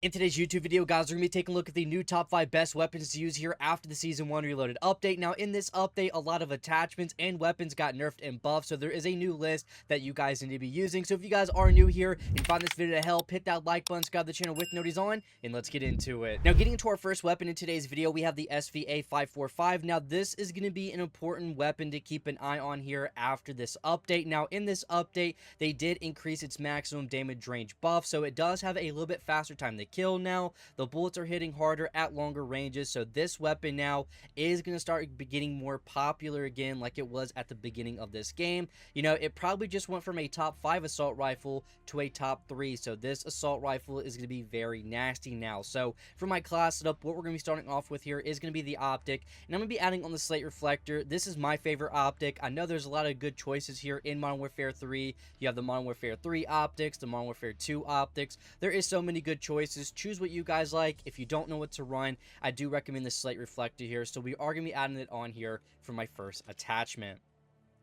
In today's YouTube video, guys, we're going to be taking a look at the new top 5 best weapons to use here after the Season 1 Reloaded update. Now, in this update, a lot of attachments and weapons got nerfed and buffed, so there is a new list that you guys need to be using. So if you guys are new here and find this video to help, hit that like button, subscribe to the channel with notifications on, and let's get into it. Now, getting into our first weapon in today's video, we have the SVA-545. Now, this is going to be an important weapon to keep an eye on here after this update. Now, in this update, they did increase its maximum damage range buff, so it does have a little bit faster time to kill now. The bullets are hitting harder at longer ranges, so this weapon now is going to start getting more popular again like it was at the beginning of this game. You know, it probably just went from a top 5 assault rifle to a top 3, so this assault rifle is going to be very nasty now. So for my class setup, what we're going to be starting off with here is going to be the optic, and I'm going to be adding on the slate reflector. This is my favorite optic. I know there's a lot of good choices here in Modern Warfare 3. You have the Modern Warfare 3 optics, the Modern Warfare 2 optics. There is so many good choices. Choose what you guys like. If you don't know what to run, I do recommend the slate reflector here, so we are going to be adding it on here for my first attachment.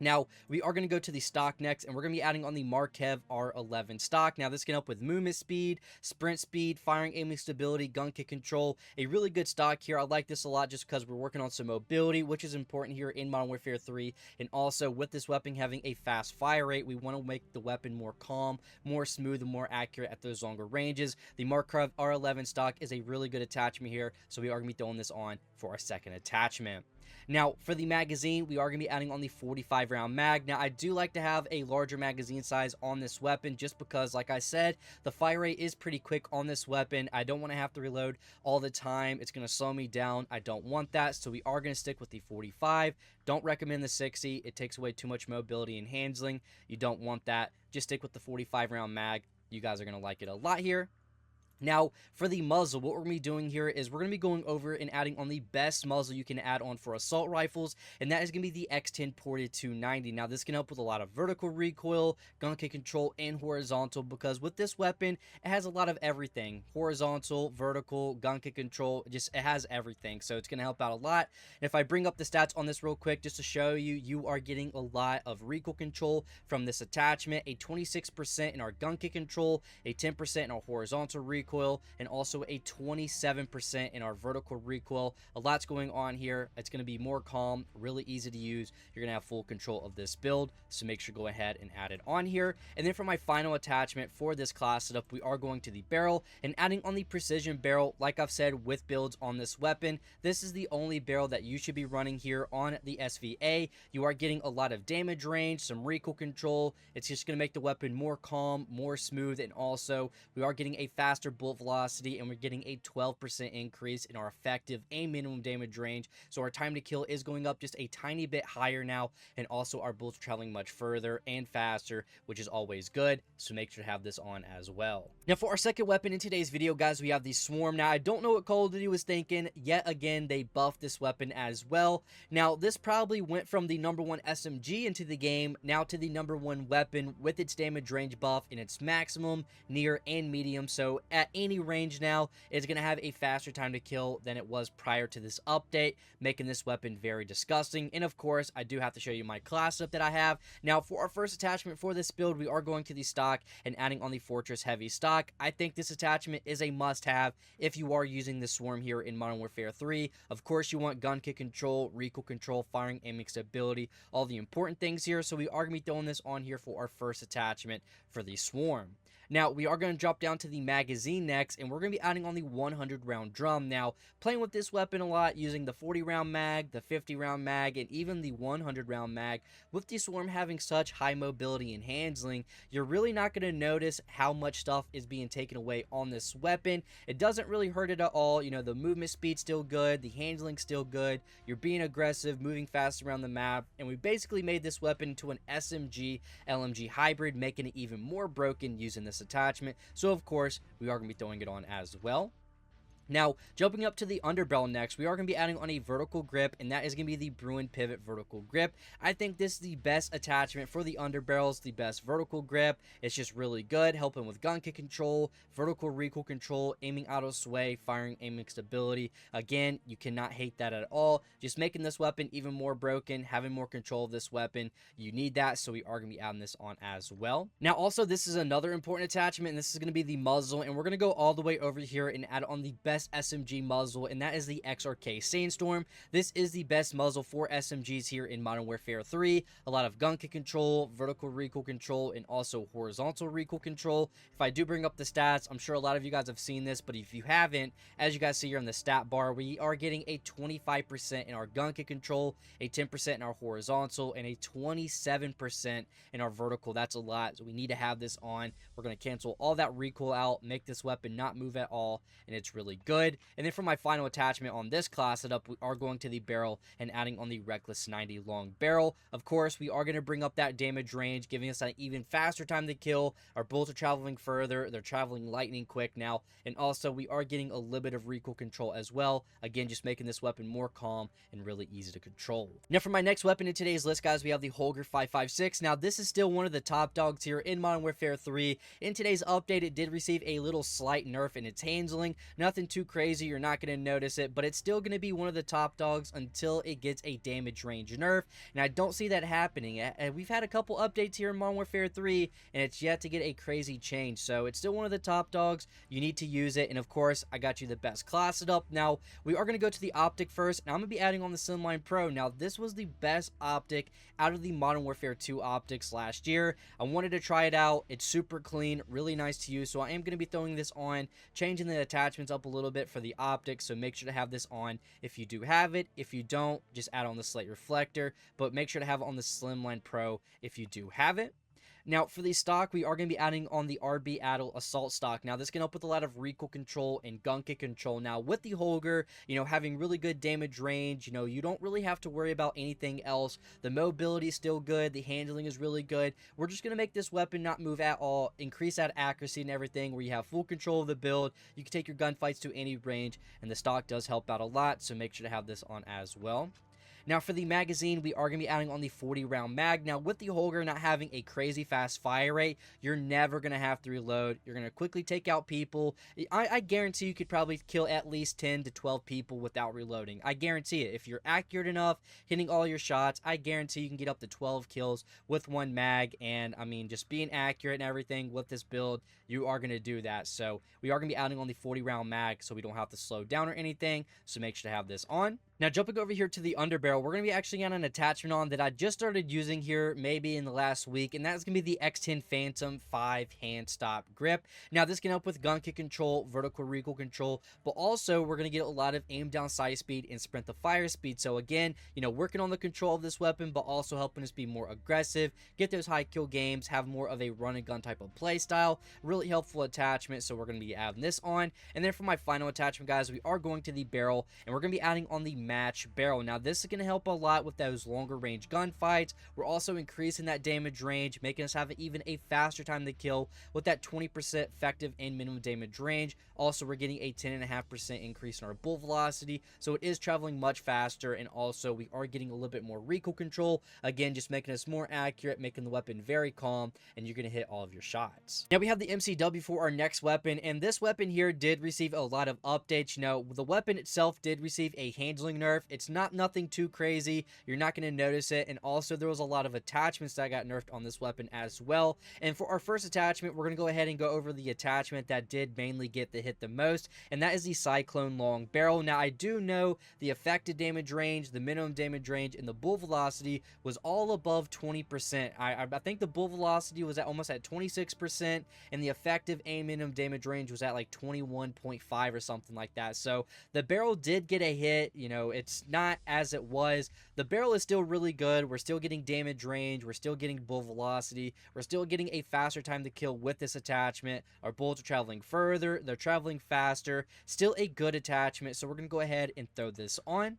Now, we are going to go to the stock next, and we're going to be adding on the Markev R11 stock. Now, this can help with movement speed, sprint speed, firing aiming stability, gun kick control. A really good stock here. I like this a lot just because we're working on some mobility, which is important here in Modern Warfare 3. And also, with this weapon having a fast fire rate, we want to make the weapon more calm, more smooth, and more accurate at those longer ranges. The Markev R11 stock is a really good attachment here, so we are going to be throwing this on for our second attachment. Now, for the magazine, we are going to be adding on the 45 round mag. Now, I do like to have a larger magazine size on this weapon just because, like I said, the fire rate is pretty quick on this weapon. I don't want to have to reload all the time. It's going to slow me down. I don't want that, so we are going to stick with the 45. Don't recommend the 60. It takes away too much mobility and handling. You don't want that. Just stick with the 45 round mag. You guys are going to like it a lot here. Now, for the muzzle, what we're going to be doing here is we're going to be going over and adding on the best muzzle you can add on for assault rifles, and that is going to be the X10 ported 290. Now, this can help with a lot of vertical recoil, gun kick control, and horizontal, because with this weapon, it has a lot of everything. Horizontal, vertical, gun kick control, just it has everything, so it's going to help out a lot. And if I bring up the stats on this real quick, just to show you, you are getting a lot of recoil control from this attachment, a 26% in our gun kick control, a 10% in our horizontal recoil, and also a 27% in our vertical recoil. A lot's going on here. It's going to be more calm, really easy to use. You're going to have full control of this build, so make sure to go ahead and add it on here. And then for my final attachment for this class setup, we are going to the barrel and adding on the precision barrel. Like I've said, with builds on this weapon, this is the only barrel that you should be running here on the SVA. You are getting a lot of damage range, some recoil control. It's just going to make the weapon more calm, more smooth, and also we are getting a faster bullet velocity, and we're getting a 12% increase in our effective and minimum damage range, so our time to kill is going up just a tiny bit higher now, and also our bullets are traveling much further and faster, which is always good, so make sure to have this on as well. Now, for our second weapon in today's video, guys, we have the Swarm. Now, I don't know what Call of Duty was thinking. Yet again, they buffed this weapon as well. Now, this probably went from the #1 SMG into the game now to the #1 weapon with its damage range buff in its maximum, near, and medium, so at any range now, it's going to have a faster time to kill than it was prior to this update, making this weapon very disgusting. And of course, I do have to show you my class setup that I have. Now, for our first attachment for this build, we are going to the stock and adding on the Fortress Heavy stock. I think this attachment is a must-have if you are using the Swarm here in Modern Warfare 3. Of course, you want gun kick control, recoil control, firing aiming stability, all the important things here, so we are going to be throwing this on here for our first attachment for the Swarm. Now, we are going to drop down to the magazine next, and we're going to be adding on the 100 round drum. Now, playing with this weapon a lot, using the 40 round mag, the 50 round mag, and even the 100 round mag, with the Swarm having such high mobility and handling, you're really not going to notice how much stuff is being taken away on this weapon. It doesn't really hurt it at all. You know, the movement speed's still good, the handling's still good, you're being aggressive, moving fast around the map, and we basically made this weapon into an SMG LMG hybrid, making it even more broken using this attachment, so of course we are going to be throwing it on as well. Now, jumping up to the underbarrel next, we are going to be adding on a vertical grip, and that is going to be the Bruin Pivot Vertical Grip. I think this is the best attachment for the underbarrels, the best vertical grip. It's just really good, helping with gun kick control, vertical recoil control, aiming auto sway, firing aiming stability. Again, you cannot hate that at all. Just making this weapon even more broken, having more control of this weapon. You need that, so we are going to be adding this on as well. Now, also, this is another important attachment, and this is going to be the muzzle, and we're going to go all the way over here and add on the best SMG muzzle, and that is the XRK Sandstorm. This is the best muzzle for SMGs here in Modern Warfare 3. A lot of gun kick control, vertical recoil control, and also horizontal recoil control. If I do bring up the stats, I'm sure a lot of you guys have seen this, but if you haven't, as you guys see here in the stat bar, we are getting a 25% in our gun kick control, a 10% in our horizontal, and a 27% in our vertical. That's a lot, so we need to have this on. We're going to cancel all that recoil out, make this weapon not move at all, and it's really good. And then for my final attachment on this class setup, we are going to the barrel and adding on the Reckless 90 long barrel. Of course, we are going to bring up that damage range, giving us an even faster time to kill. Our bullets are traveling further. They're traveling lightning quick now. And also, we are getting a little bit of recoil control as well. Again, just making this weapon more calm and really easy to control. Now, for my next weapon in today's list, guys, we have the HOLGER 556. Now, this is still one of the top dogs here in Modern Warfare 3. In today's update, it did receive a little slight nerf in its handling. Nothing too crazy, you're not going to notice it, but it's still going to be one of the top dogs until it gets a damage range nerf, and I don't see that happening. We've had a couple updates here in Modern Warfare 3, and it's yet to get a crazy change, so it's still one of the top dogs. You need to use it, and of course, I got you the best class setup. Now, we are going to go to the optic first, and I'm going to be adding on the Slimline Pro. Now, this was the best optic out of the Modern Warfare 2 optics last year. I wanted to try it out. It's super clean, really nice to use, so I am going to be throwing this on, changing the attachments up a little bit for the optics, so make sure to have this on if you do have it. If you don't, just add on the slate reflector, but make sure to have it on the Slimline Pro if you do have it. Now, for the stock, we are going to be adding on the RB Adel Assault stock. Now, this can help with a lot of recoil control and gun kick control. Now, with the HOLGER, having really good damage range, you don't really have to worry about anything else. The mobility is still good. The handling is really good. We're just going to make this weapon not move at all, increase that accuracy and everything, where you have full control of the build. You can take your gunfights to any range, and the stock does help out a lot, so make sure to have this on as well. Now, for the magazine, we are going to be adding on the 40-round mag. Now, with the HOLGER not having a crazy fast fire rate, you're never going to have to reload. You're going to quickly take out people. I guarantee you could probably kill at least 10 to 12 people without reloading. I guarantee it. If you're accurate enough, hitting all your shots, I guarantee you can get up to 12 kills with one mag. And, I mean, just being accurate and everything with this build, you are going to do that. So, we are going to be adding on the 40-round mag so we don't have to slow down or anything. So, make sure to have this on. Now, jumping over here to the underbarrel, we're going to be actually getting an attachment on that I just started using here maybe in the last week, and that's going to be the X10 Phantom 5 hand stop grip. Now, this can help with gun kick control, vertical recoil control, but also we're going to get a lot of aim down sight speed and sprint to fire speed. So again, working on the control of this weapon, but also helping us be more aggressive, get those high kill games, have more of a run and gun type of play style. Really helpful attachment, so we're going to be adding this on. And then for my final attachment, guys, we are going to the barrel, and we're going to be adding on the match barrel. Now, this is going to help a lot with those longer range gunfights. We're also increasing that damage range, making us have even a faster time to kill with that 20% effective and minimum damage range. Also, we're getting a 10.5% increase in our bullet velocity, so it is traveling much faster, and also we are getting a little bit more recoil control. Again, just making us more accurate, making the weapon very calm, and you're going to hit all of your shots. Now, we have the MCW for our next weapon, and this weapon here did receive a lot of updates. The weapon itself did receive a handling nerf. It's not nothing too crazy. You're not going to notice it. And also, there was a lot of attachments that got nerfed on this weapon as well. And for our first attachment, we're going to go ahead and go over the attachment that did mainly get the hit the most, and that is the Cyclone Long Barrel. Now, I do know the effective damage range, the minimum damage range, and the bullet velocity was all above 20%. I think the bullet velocity was almost at 26%, and the effective and minimum damage range was at like 21.5 or something like that. So the barrel did get a hit. It's not as it was. The barrel is still really good. We're still getting damage range. We're still getting bullet velocity. We're still getting a faster time to kill with this attachment. Our bullets are traveling further. They're traveling faster. Still a good attachment. So we're going to go ahead and throw this on.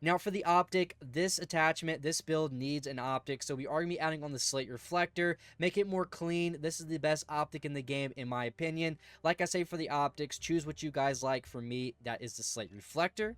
Now for the optic, this attachment, this build needs an optic, so we are going to be adding on the slate reflector, make it more clean. This is the best optic in the game in my opinion. Like I say, for the optics, choose what you guys like. For me, that is the slate reflector.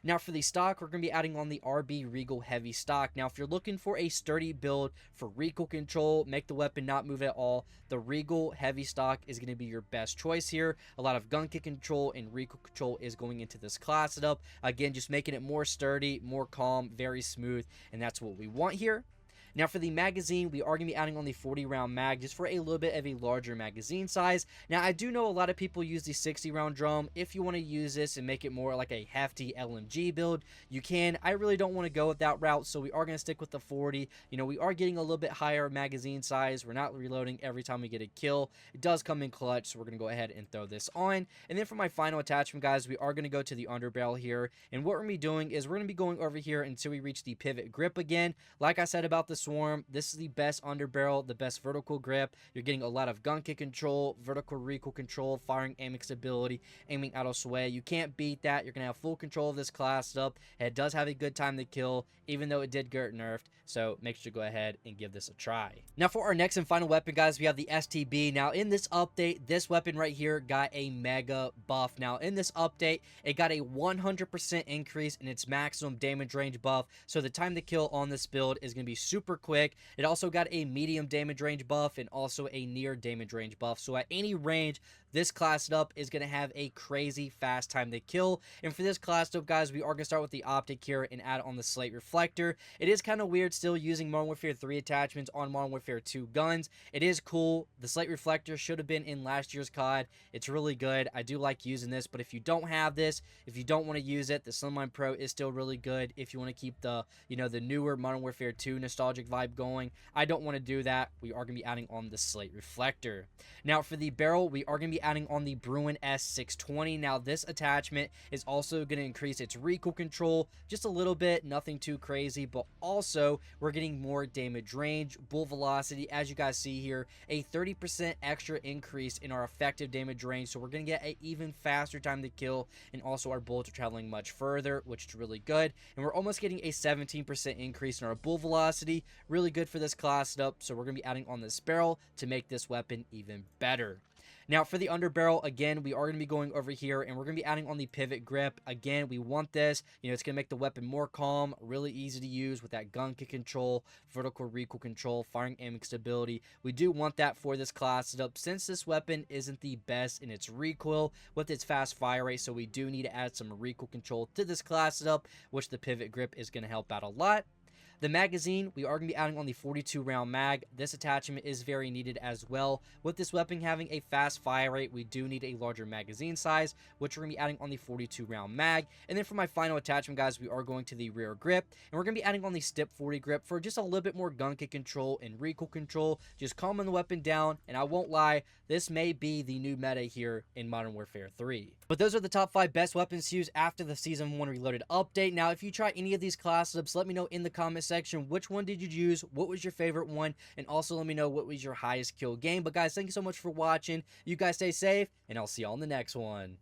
Now for the stock, we're going to be adding on the RB Regal Heavy stock. Now if you're looking for a sturdy build for recoil control, make the weapon not move at all, the Regal Heavy stock is going to be your best choice here. A lot of gun kick control and recoil control is going into this class setup. Again, just making it more sturdy, more calm, very smooth, and that's what we want here. Now for the magazine, we are going to be adding on the 40 round mag just for a little bit of a larger magazine size. Now I do know a lot of people use the 60 round drum. If you want to use this and make it more like a hefty LMG build, you can. I really don't want to go with that route, so we are going to stick with the 40. You know, we are getting a little bit higher magazine size. We're not reloading every time we get a kill. It does come in clutch, so we're going to go ahead and throw this on. And then for my final attachment, guys, we are going to go to the underbarrel here. And what we're going to be doing is we're going to be going over here until we reach the pivot grip again. Like I said about the Swarm, this is the best underbarrel, the best vertical grip. You're getting a lot of gun kick control, vertical recoil control, firing aiming stability, aiming auto sway. You can't beat that. You're going to have full control of this class setup. It does have a good time to kill, even though it did get nerfed. So make sure to go ahead and give this a try. Now for our next and final weapon, guys, we have the STB. Now in this update, this weapon right here got a mega buff. Now in this update, it got a 100% increase in its maximum damage range buff. So the time to kill on this build is going to be super quick. It also got a medium damage range buff and also a near damage range buff. So at any range, this class setup is going to have a crazy fast time to kill. And for this class setup, guys, we are going to start with the optic here and add on the slate reflector. It is kind of weird still using Modern Warfare 3 attachments on Modern Warfare 2 guns. It is cool. The slate reflector should have been in last year's COD. It's really good. I do like using this, but if you don't have this, if you don't want to use it, the Slimline Pro is still really good if you want to keep the, you know, the newer Modern Warfare 2 nostalgic vibe going. I don't want to do that. We are going to be adding on the slate reflector. Now for the barrel, we are going to be adding on the Bruin S620. Now this attachment is also going to increase its recoil control just a little bit, nothing too crazy, but also we're getting more damage range, bull velocity, as you guys see here, a 30% extra increase in our effective damage range, so we're going to get an even faster time to kill, and also our bullets are traveling much further, which is really good, and we're almost getting a 17% increase in our bull velocity, really good for this class setup, so we're going to be adding on this barrel to make this weapon even better. Now for the underbarrel, again, we are going to be going over here and we're going to be adding on the pivot grip. Again, we want this, you know, it's going to make the weapon more calm, really easy to use with that gun kick control, vertical recoil control, firing aiming stability. We do want that for this class setup since this weapon isn't the best in its recoil with its fast fire rate, so we do need to add some recoil control to this class setup, which the pivot grip is going to help out a lot. The magazine, we are going to be adding on the 42 round mag. This attachment is very needed as well. With this weapon having a fast fire rate, we do need a larger magazine size, which we're going to be adding on the 42 round mag. And then for my final attachment, guys, we are going to the rear grip, and we're going to be adding on the Stip 40 grip for just a little bit more gun kick control and recoil control, just calming the weapon down. And I won't lie, this may be the new meta here in Modern Warfare 3. But those are the top 5 best weapons to use after the Season 1 Reloaded update. Now, if you try any of these class setups, let me know in the comment section which one did you use, what was your favorite one, and also let me know what was your highest kill game. But guys, thank you so much for watching. You guys stay safe, and I'll see you on the next one.